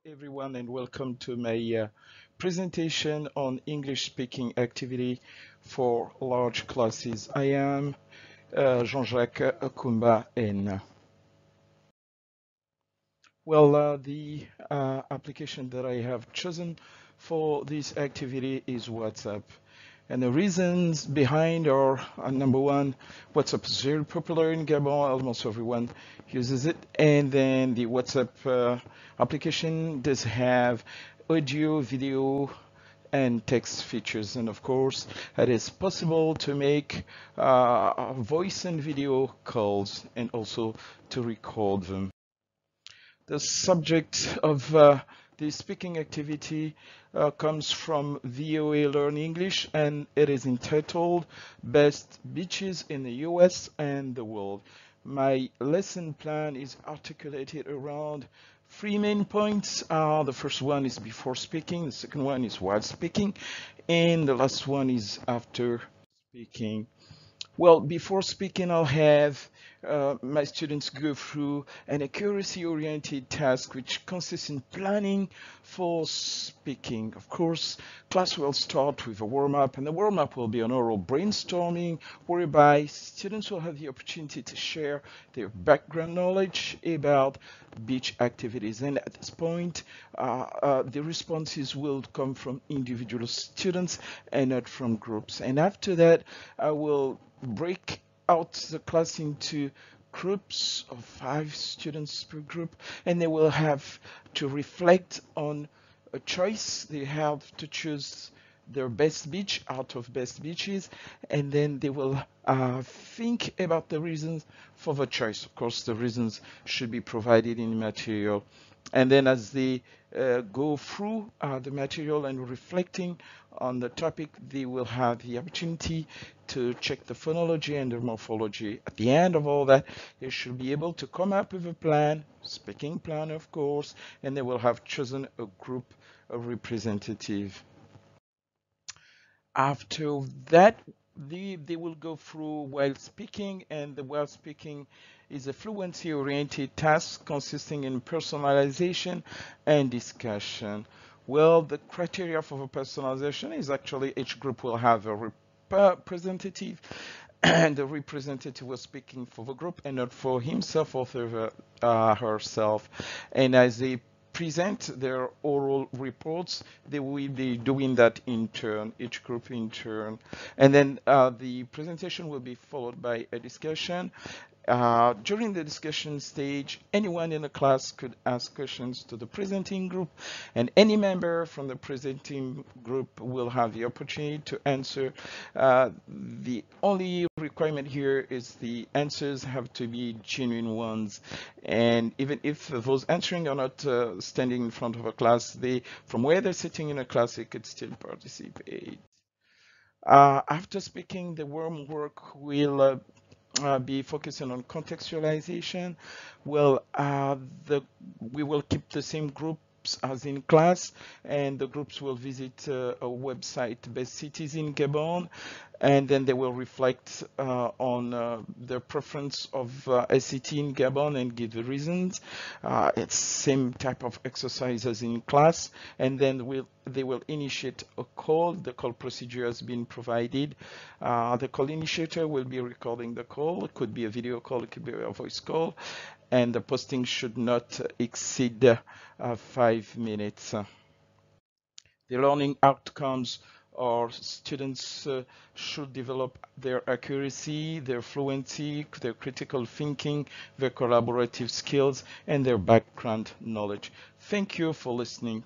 everyone, and welcome to my presentation on English speaking activity for large classes. I am Jean-Jacques KOUMBA-N. Well, the application that I have chosen for this activity is WhatsApp. And the reasons behind are number one, WhatsApp is very popular in Gabon, almost everyone uses it. And then the WhatsApp application does have audio, video, and text features. And of course, it is possible to make voice and video calls and also to record them. The subject of the speaking activity comes from VOA Learn English, and it is entitled Best Beaches in the US and the World. My lesson plan is articulated around three main points. The first one is before speaking, the second one is while speaking, and the last one is after speaking. Well, before speaking, I'll have my students go through an accuracy-oriented task which consists in planning for speaking. Of course, class will start with a warm-up, and the warm-up will be an oral brainstorming whereby students will have the opportunity to share their background knowledge about beach activities. And at this point, the responses will come from individual students and not from groups. And after that, I will break out the class into groups of 5 students per group, and they will have to reflect on a choice. They have to choose their best beach out of best beaches, and then they will think about the reasons for the choice. Of course, the reasons should be provided in the material. And then as they go through the material and reflecting on the topic, they will have the opportunity to check the phonology and the morphology. At the end of all that, they should be able to come up with a plan, speaking plan, of course, and they will have chosen a group of representative. After that, they will go through while speaking, and the while speaking is a fluency-oriented task consisting in personalization and discussion. Well, the criteria for the personalization is actually each group will have a representative, and the representative was speaking for the group and not for himself or herself. And as they present their oral reports, they will be doing that in turn, each group in turn. And then the presentation will be followed by a discussion. During the discussion stage, anyone in the class could ask questions to the presenting group, and any member from the presenting group will have the opportunity to answer. The only requirement here is the answers have to be genuine ones, and even if those answering are not standing in front of a class, from where they're sitting in a class, they could still participate. After speaking, the warm work will be focusing on contextualization. Well, we will keep the same groups as in class, and the groups will visit a website, Best Cities in Gabon, and then they will reflect on their preference of a city in Gabon and give the reasons. It's same type of exercise as in class, and then they will initiate a call. The call procedure has been provided. The call initiator will be recording the call. It could be a video call, it could be a voice call, and the posting should not exceed 5 minutes. The learning outcomes are students should develop their accuracy, their fluency, their critical thinking, their collaborative skills, and their background knowledge. Thank you for listening.